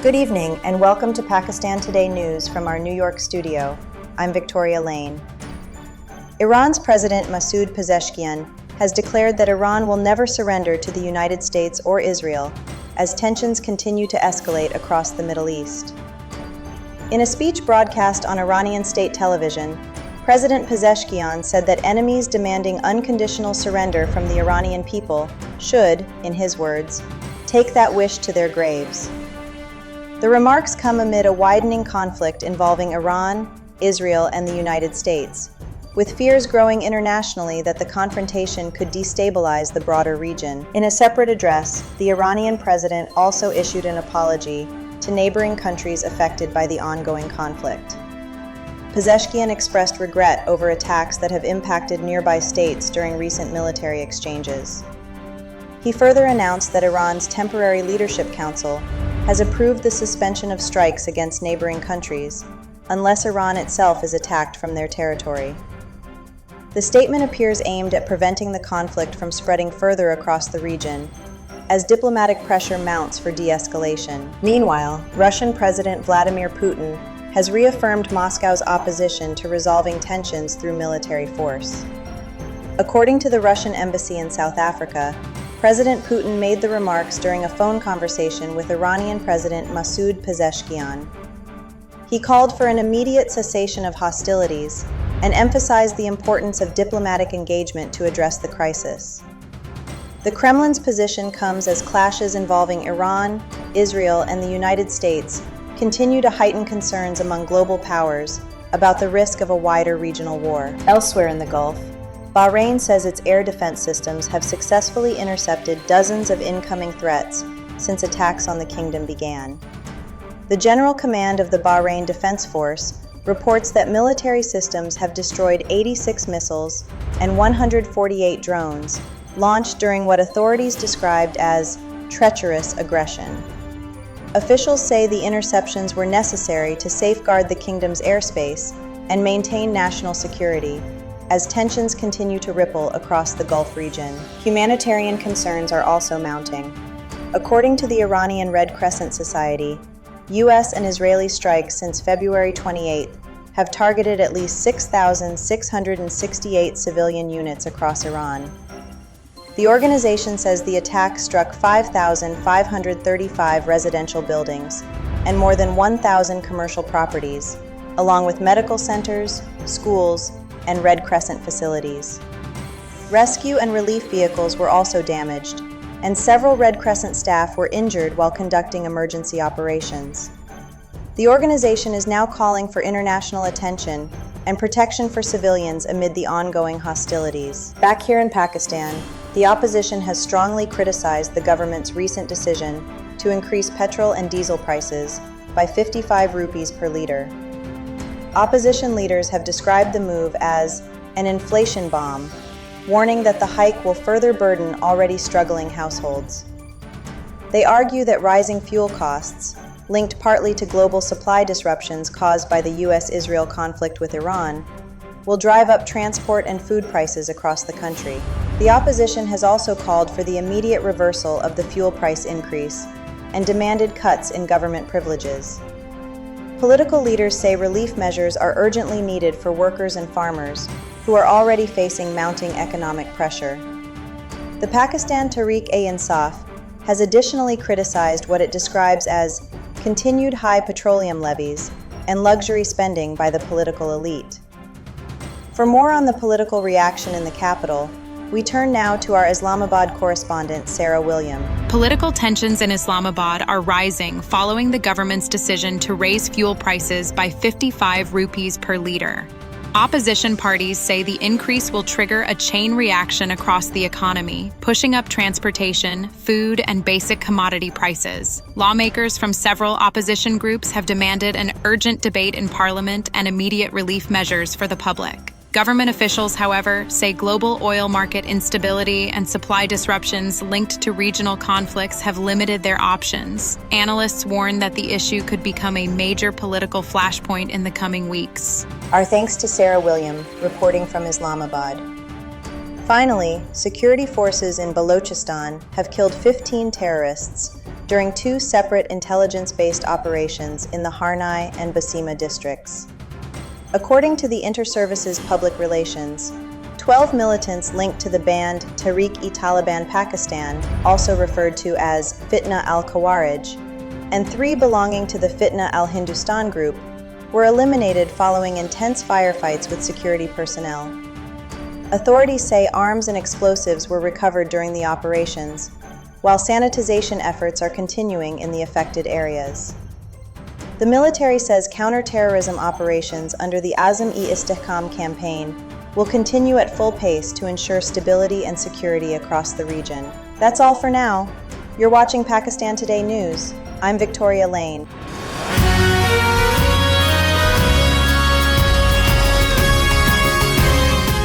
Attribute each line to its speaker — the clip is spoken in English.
Speaker 1: Good evening and welcome to Pakistan Today News from our New York studio. I'm Victoria Lane. Iran's President Masoud Pezeshkian has declared that Iran will never surrender to the United States or Israel as tensions continue to escalate across the Middle East. In a speech broadcast on Iranian state television, President Pezeshkian said that enemies demanding unconditional surrender from the Iranian people should, in his words, take that wish to their graves. The remarks come amid a widening conflict involving Iran, Israel, and the United States, with fears growing internationally that the confrontation could destabilize the broader region. In a separate address, the Iranian president also issued an apology to neighboring countries affected by the ongoing conflict. Pezeshkian expressed regret over attacks that have impacted nearby states during recent military exchanges. He further announced that Iran's Temporary Leadership Council has approved the suspension of strikes against neighboring countries, unless Iran itself is attacked from their territory. The statement appears aimed at preventing the conflict from spreading further across the region, as diplomatic pressure mounts for de-escalation. Meanwhile, Russian President Vladimir Putin has reaffirmed Moscow's opposition to resolving tensions through military force. According to the Russian embassy in South Africa, President Putin made the remarks during a phone conversation with Iranian President Masoud Pezeshkian. He called for an immediate cessation of hostilities and emphasized the importance of diplomatic engagement to address the crisis. The Kremlin's position comes as clashes involving Iran, Israel, and the United States continue to heighten concerns among global powers about the risk of a wider regional war. Elsewhere in the Gulf, Bahrain says its air defense systems have successfully intercepted dozens of incoming threats since attacks on the kingdom began. The General Command of the Bahrain Defense Force reports that military systems have destroyed 86 missiles and 148 drones launched during what authorities described as treacherous aggression. Officials say the interceptions were necessary to safeguard the kingdom's airspace and maintain national security, as tensions continue to ripple across the Gulf region. Humanitarian concerns are also mounting. According to the Iranian Red Crescent Society, U.S. and Israeli strikes since February 28th have targeted at least 6,668 civilian units across Iran. The organization says the attack struck 5,535 residential buildings and more than 1,000 commercial properties, along with medical centers, schools, and Red Crescent facilities. Rescue and relief vehicles were also damaged, and several Red Crescent staff were injured while conducting emergency operations. The organization is now calling for international attention and protection for civilians amid the ongoing hostilities. Back here in Pakistan, the opposition has strongly criticized the government's recent decision to increase petrol and diesel prices by 55 rupees per liter. Opposition leaders have described the move as an inflation bomb, warning that the hike will further burden already struggling households. They argue that rising fuel costs, linked partly to global supply disruptions caused by the U.S.-Israel conflict with Iran, will drive up transport and food prices across the country. The opposition has also called for the immediate reversal of the fuel price increase and demanded cuts in government privileges. Political leaders say relief measures are urgently needed for workers and farmers who are already facing mounting economic pressure. The Pakistan Tehreek-e-Insaf has additionally criticized what it describes as continued high petroleum levies and luxury spending by the political elite. For more on the political reaction in the capital, we turn now to our Islamabad correspondent, Sarah William.
Speaker 2: Political tensions in Islamabad are rising following the government's decision to raise fuel prices by 55 rupees per liter. Opposition parties say the increase will trigger a chain reaction across the economy, pushing up transportation, food, and basic commodity prices. Lawmakers from several opposition groups have demanded an urgent debate in Parliament and immediate relief measures for the public. Government officials, however, say global oil market instability and supply disruptions linked to regional conflicts have limited their options. Analysts warn that the issue could become a major political flashpoint in the coming weeks.
Speaker 1: Our thanks to Sarah William, reporting from Islamabad. Finally, security forces in Balochistan have killed 15 terrorists during two separate intelligence-based operations in the Harnai and Basima districts. According to the Inter-Services Public Relations, 12 militants linked to the band Tehreek-e-Taliban Pakistan, also referred to as Fitna al-Khawarij, and 3 belonging to the Fitna al-Hindustan group were eliminated following intense firefights with security personnel. Authorities say arms and explosives were recovered during the operations, while sanitization efforts are continuing in the affected areas. The military says counter-terrorism operations under the Azam-e-Istihkam campaign will continue at full pace to ensure stability and security across the region. That's all for now. You're watching Pakistan Today News. I'm Victoria Lane.